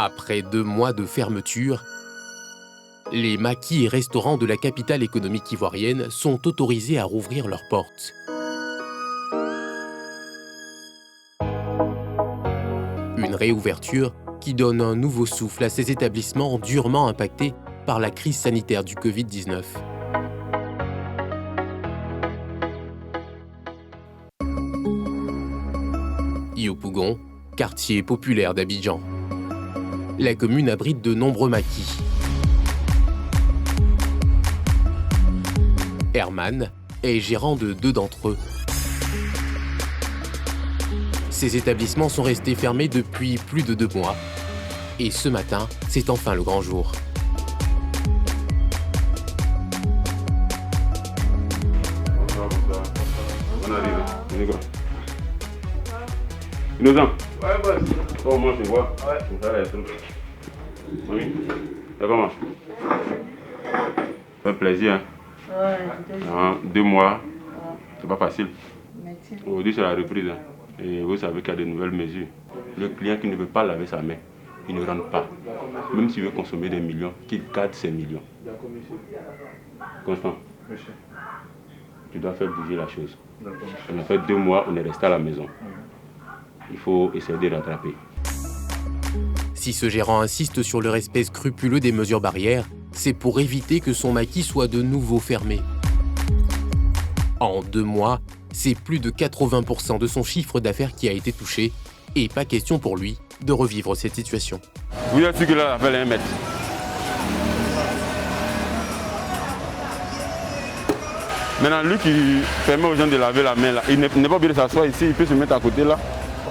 Après 2 mois de fermeture, les maquis et restaurants de la capitale économique ivoirienne sont autorisés à rouvrir leurs portes. Une réouverture qui donne un nouveau souffle à ces établissements durement impactés par la crise sanitaire du Covid-19. Yopougon, quartier populaire d'Abidjan. La commune abrite de nombreux maquis. Herman est gérant de 2 d'entre eux. Ces établissements sont restés fermés depuis plus de 2 mois. Et ce matin, c'est enfin le grand jour. On arrive. Innocent. Ouais, ouais. Bon, moi, je vois. Ouais. Ça va, les trucs. Oui. Ça comment? Ça fait plaisir, hein? Ouais. 2 mois. Ouais. C'est pas facile. Aujourd'hui, c'est la reprise. Hein. Et vous savez qu'il y a de nouvelles mesures. Le client qui ne veut pas laver sa main, il ne rentre pas. Même s'il veut consommer des millions, qu'il garde ses millions. Constant. Monsieur. Tu dois faire bouger la chose. On a fait 2 mois, on est resté à la maison. Il faut essayer de rattraper. Si ce gérant insiste sur le respect scrupuleux des mesures barrières, c'est pour éviter que son maquis soit de nouveau fermé. En 2 mois, c'est plus de 80% de son chiffre d'affaires qui a été touché, et pas question pour lui de revivre cette situation. Vous êtes sûr que là, appelle 1 mètre. Maintenant, lui qui permet aux gens de laver la main, là, il n'est pas obligé de s'asseoir ici, il peut se mettre à côté là.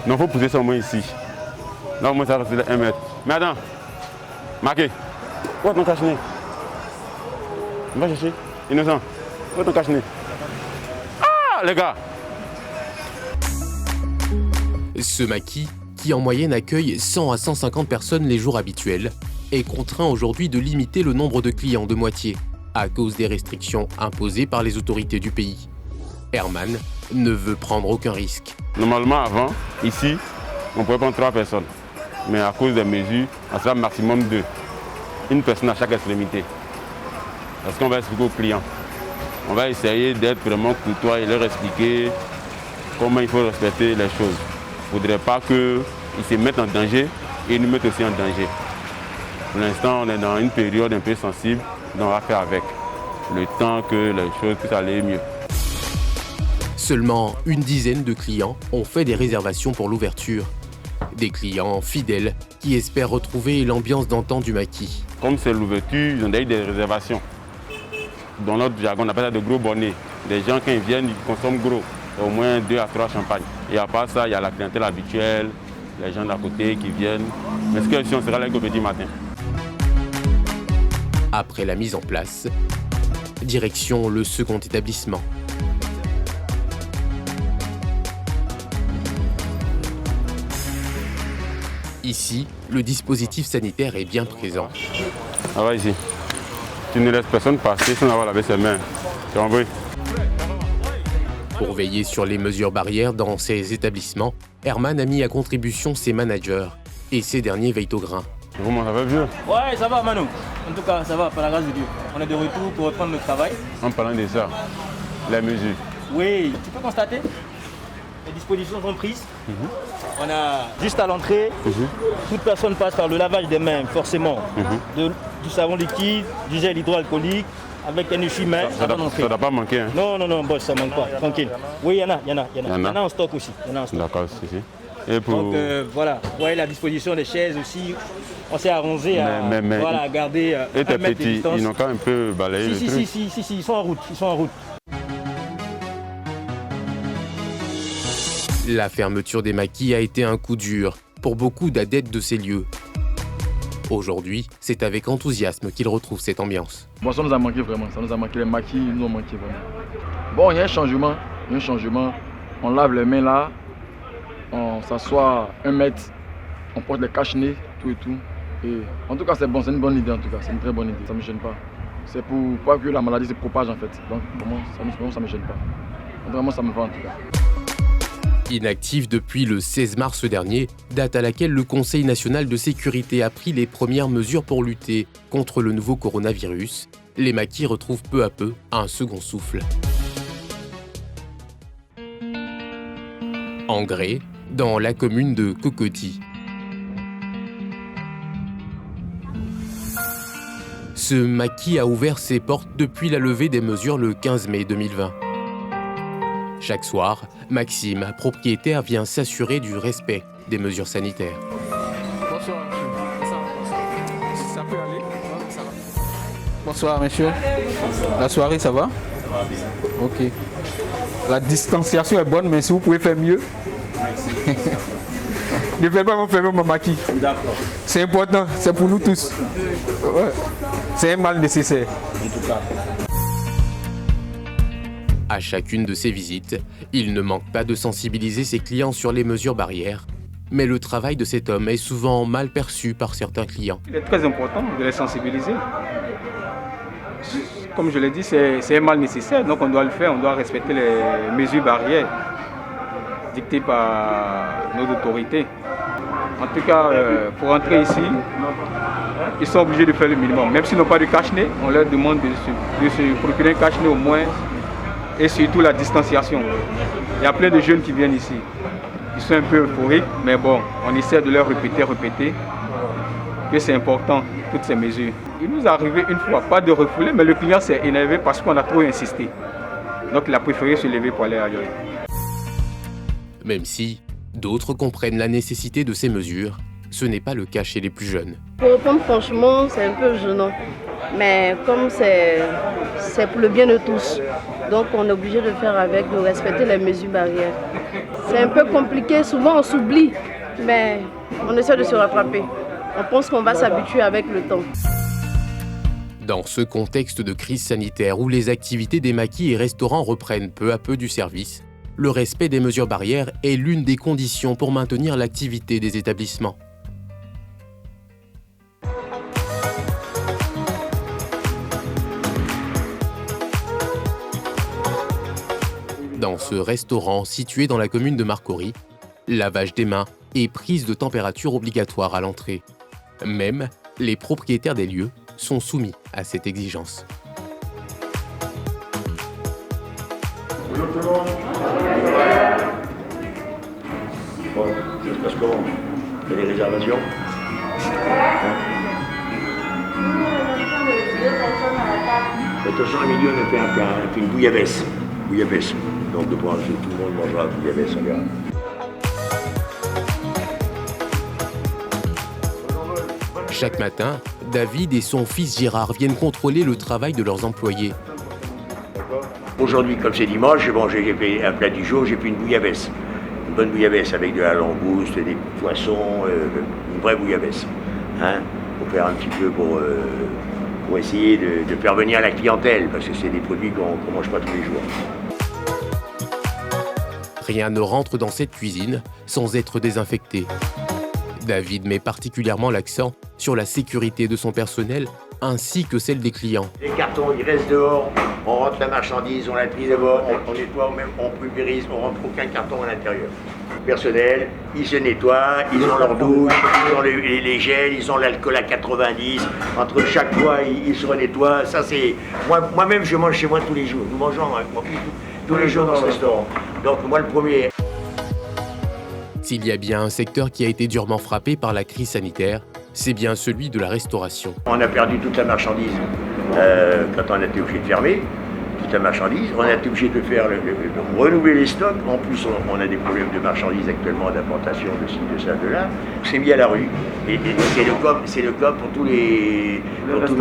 Non, il faut pousser ça au moins ici. Là, au moins, ça reste 1 mètre. Mais attends, Marqué, où est ton cache-nez? Va chercher. Innocent, où est ton cache-nez? Ah, les gars! Ce maquis, qui en moyenne accueille 100 à 150 personnes les jours habituels, est contraint aujourd'hui de limiter le nombre de clients de moitié, à cause des restrictions imposées par les autorités du pays. Herman ne veut prendre aucun risque. Normalement, avant, ici, on pouvait prendre 3 personnes. Mais à cause des mesures, on sera maximum 2. Une personne à chaque extrémité. Parce qu'on va expliquer aux clients. On va essayer d'être vraiment courtois et leur expliquer comment il faut respecter les choses. Il ne faudrait pas qu'ils se mettent en danger et nous mettent aussi en danger. Pour l'instant, on est dans une période un peu sensible, donc on va faire avec. Le temps que les choses puissent aller mieux. Seulement une dizaine de clients ont fait des réservations pour l'ouverture. Des clients fidèles qui espèrent retrouver l'ambiance d'antan du maquis. Comme c'est l'ouverture, ils ont eu des réservations. Dans notre jargon, on appelle ça de gros bonnets. Des gens, quand ils viennent, ils consomment gros. Au moins 2 à 3 champagnes. Et à part ça, il y a la clientèle habituelle, les gens d'à côté qui viennent. Mais ce que si on sera là le petit matin. Après la mise en place, direction le second établissement. Ici, le dispositif sanitaire est bien présent. Ah ouais, ici. Tu ne laisses personne passer sans avoir lavé ses mains. Tu as compris? Pour veiller sur les mesures barrières dans ces établissements, Herman a mis à contribution ses managers. Et ces derniers veillent au grain. Comment ça va, vieux? Ouais, ça va, Manu. En tout cas, ça va, par la grâce de Dieu. On est de retour pour reprendre le travail. En parlant de ça, les mesures. Oui, tu peux constater, les dispositions sont prises. On a juste à l'entrée, toute personne passe par le lavage des mains, forcément. Du savon liquide, du gel hydroalcoolique, avec un essuie-main avant d'entrer. Ça ne doit pas manquer. Hein? Non, boss, ça ne manque pas, tranquille. Oui, il y en a en stock aussi. D'accord, c'est ici. Et pour... Donc voilà, vous voyez la disposition des chaises aussi. On s'est arrangé à garder et tes 1 mètre de petits, distance. ils n'ont quand même un peu balayé le truc. Si, ils sont en route, La fermeture des maquis a été un coup dur pour beaucoup d'adeptes de ces lieux. Aujourd'hui, c'est avec enthousiasme qu'ils retrouvent cette ambiance. Bon, ça nous a manqué vraiment, ça nous a manqué, les maquis nous ont manqué vraiment. Bon, il y a un changement, on lave les mains là, on s'assoit 1 mètre, on porte les cache-nez, tout et tout. Et en tout cas, c'est bon, c'est une bonne idée en tout cas, c'est une très bonne idée, ça ne me gêne pas. C'est pour pas que la maladie se propage en fait, donc vraiment, ça ne me gêne pas. Vraiment, ça me va en tout cas. Inactive depuis le 16 mars dernier, date à laquelle le Conseil national de sécurité a pris les premières mesures pour lutter contre le nouveau coronavirus, les maquis retrouvent peu à peu un second souffle. En Grès, dans la commune de Cocody. Ce maquis a ouvert ses portes depuis la levée des mesures le 15 mai 2020. Chaque soir, Maxime, propriétaire, vient s'assurer du respect des mesures sanitaires. Bonsoir, monsieur. Ça peut aller? Ça va. Bonsoir, monsieur. La soirée, ça va? Ok. La distanciation est bonne, mais si vous pouvez faire mieux. Ne faites pas m'enfermer mon maquis. D'accord. C'est important, c'est pour nous tous. Ouais. C'est un mal nécessaire. En tout cas. À chacune de ses visites, il ne manque pas de sensibiliser ses clients sur les mesures barrières. Mais le travail de cet homme est souvent mal perçu par certains clients. Il est très important de les sensibiliser. Comme je l'ai dit, c'est un mal nécessaire, donc on doit le faire, on doit respecter les mesures barrières dictées par nos autorités. En tout cas, pour entrer ici, ils sont obligés de faire le minimum. Même s'ils n'ont pas de cache-nez, on leur demande de se procurer un cache-nez au moins, et surtout la distanciation. Il y a plein de jeunes qui viennent ici. Ils sont un peu euphoriques, mais bon, on essaie de leur répéter que c'est important, toutes ces mesures. Il nous est arrivé une fois, pas de refouler, mais le client s'est énervé parce qu'on a trop insisté. Donc il a préféré se lever pour aller ailleurs. Même si d'autres comprennent la nécessité de ces mesures, ce n'est pas le cas chez les plus jeunes. Pour répondre franchement, c'est un peu gênant. Mais comme c'est pour le bien de tous, donc on est obligé de faire avec, de respecter les mesures barrières. C'est un peu compliqué, souvent on s'oublie, mais on essaie de se rattraper. On pense qu'on va s'habituer avec le temps. Dans ce contexte de crise sanitaire où les activités des maquis et restaurants reprennent peu à peu du service, le respect des mesures barrières est l'une des conditions pour maintenir l'activité des établissements. Dans ce restaurant situé dans la commune de Marcory, lavage des mains et prise de température obligatoire à l'entrée. Même les propriétaires des lieux sont soumis à cette exigence. Bonjour tout le monde. Bon, ça se passe comment? Il y a des réservations? De toute façon, Emilio nous fait une bouillabaisse. Donc tout le monde mangera la bouillabaisse, on verra. Chaque matin, David et son fils Gérard viennent contrôler le travail de leurs employés. Aujourd'hui, comme c'est dimanche, j'ai fait un plat du jour, j'ai fait une bouillabaisse. Une bonne bouillabaisse avec de la langouste, des poissons, une vraie bouillabaisse. Hein, pour faire un petit peu pour essayer de faire venir la clientèle, parce que c'est des produits qu'on ne mange pas tous les jours. Rien ne rentre dans cette cuisine sans être désinfecté. David met particulièrement l'accent sur la sécurité de son personnel ainsi que celle des clients. Les cartons, ils restent dehors, on rentre la marchandise, on la trie d'abord, on nettoie, même on pulvérise, on rentre aucun carton à l'intérieur. Le personnel, ils se nettoient, ils ont leur douche, ils ont les gels, ils ont l'alcool à 90. Entre chaque fois, ils se renettoient. Ça, c'est moi-même, je mange chez moi tous les jours. Nous mangeons tous les jours dans ce restaurant. Donc moi, le premier. S'il y a bien un secteur qui a été durement frappé par la crise sanitaire, c'est bien celui de la restauration. On a perdu toute la marchandise quand on a été obligé de fermer. Toute la marchandise, on a été obligé de faire renouveler les stocks. En plus, on a des problèmes de marchandises actuellement, d'importation de ci, de ça, de là. On s'est mis à la rue. Et c'est le cas pour tous mes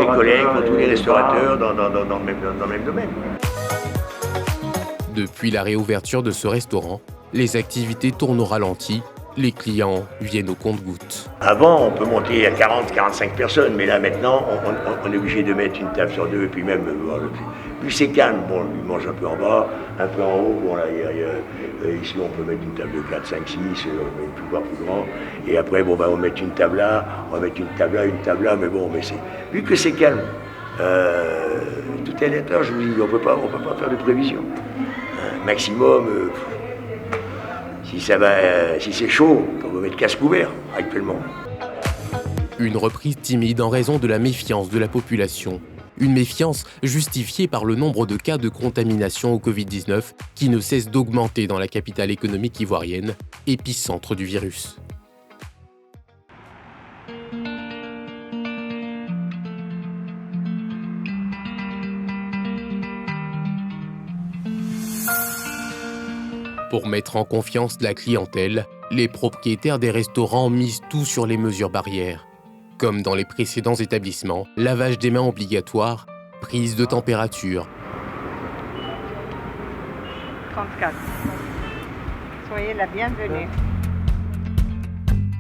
collègues, pour tous les restaurateurs dans le même domaine. Depuis la réouverture de ce restaurant, les activités tournent au ralenti, les clients viennent au compte-gouttes. Avant, on peut monter à 40-45 personnes, mais là maintenant, on est obligé de mettre une table sur deux, et puis même, plus c'est calme, bon, ils mangent un peu en bas, un peu en haut, bon là, ici on peut mettre une table de 4, 5, 6, on peut pouvoir plus grand, et après, bon, on va mettre une table là, on va mettre une table là, mais bon, vu que c'est calme, tout est aléatoire, je vous dis, on peut pas faire de prévision. Maximum, Si c'est chaud, on va mettre casque couvert actuellement. Une reprise timide en raison de la méfiance de la population. Une méfiance justifiée par le nombre de cas de contamination au Covid-19 qui ne cesse d'augmenter dans la capitale économique ivoirienne, épicentre du virus. Pour mettre en confiance la clientèle, les propriétaires des restaurants misent tout sur les mesures barrières. Comme dans les précédents établissements, lavage des mains obligatoire, prise de température. 34. Soyez la bienvenue.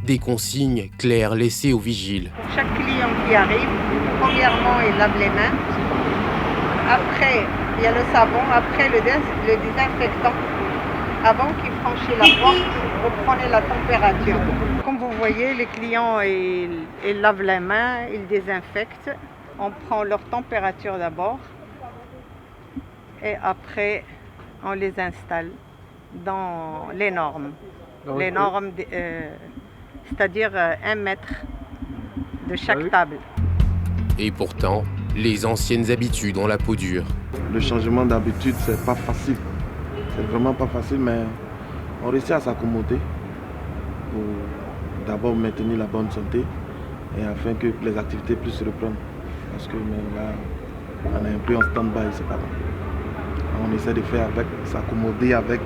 Des consignes claires laissées aux vigiles. Pour chaque client qui arrive, premièrement, il lave les mains. Après, il y a le savon. Après, le désinfectant. Avant qu'il franchisse la porte, vous prenez la température. Comme vous voyez, les clients ils lavent les mains, ils désinfectent. On prend leur température d'abord et après on les installe dans les normes. Les normes, c'est-à-dire 1 mètre de chaque table. Et pourtant, les anciennes habitudes ont la peau dure. Le changement d'habitude, c'est pas facile. C'est vraiment pas facile, mais on réussit à s'accommoder pour d'abord maintenir la bonne santé et afin que les activités puissent reprendre. Parce que là, on est un peu en stand-by, c'est pas bon. On essaie de faire avec, s'accommoder avec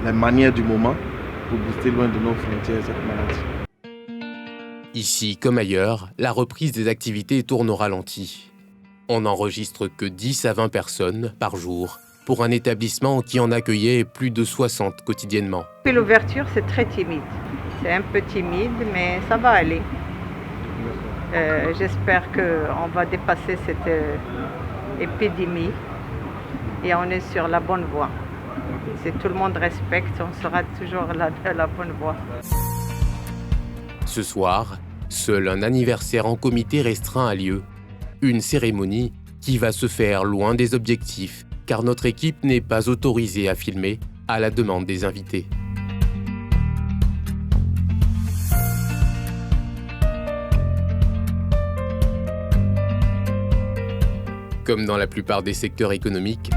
les manières du moment pour booster loin de nos frontières cette maladie. Ici comme ailleurs, la reprise des activités tourne au ralenti. On n'enregistre que 10 à 20 personnes par jour pour un établissement qui en accueillait plus de 60 quotidiennement. L'ouverture, c'est très timide. C'est un peu timide, mais ça va aller. J'espère qu'on va dépasser cette épidémie et on est sur la bonne voie. Si tout le monde respecte, on sera toujours la bonne voie. Ce soir, seul un anniversaire en comité restreint a lieu. Une cérémonie qui va se faire loin des objectifs, car notre équipe n'est pas autorisée à filmer à la demande des invités. Comme dans la plupart des secteurs économiques,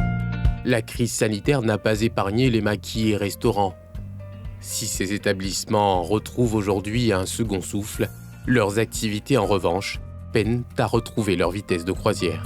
la crise sanitaire n'a pas épargné les maquis et restaurants. Si ces établissements retrouvent aujourd'hui un second souffle, leurs activités en revanche peinent à retrouver leur vitesse de croisière.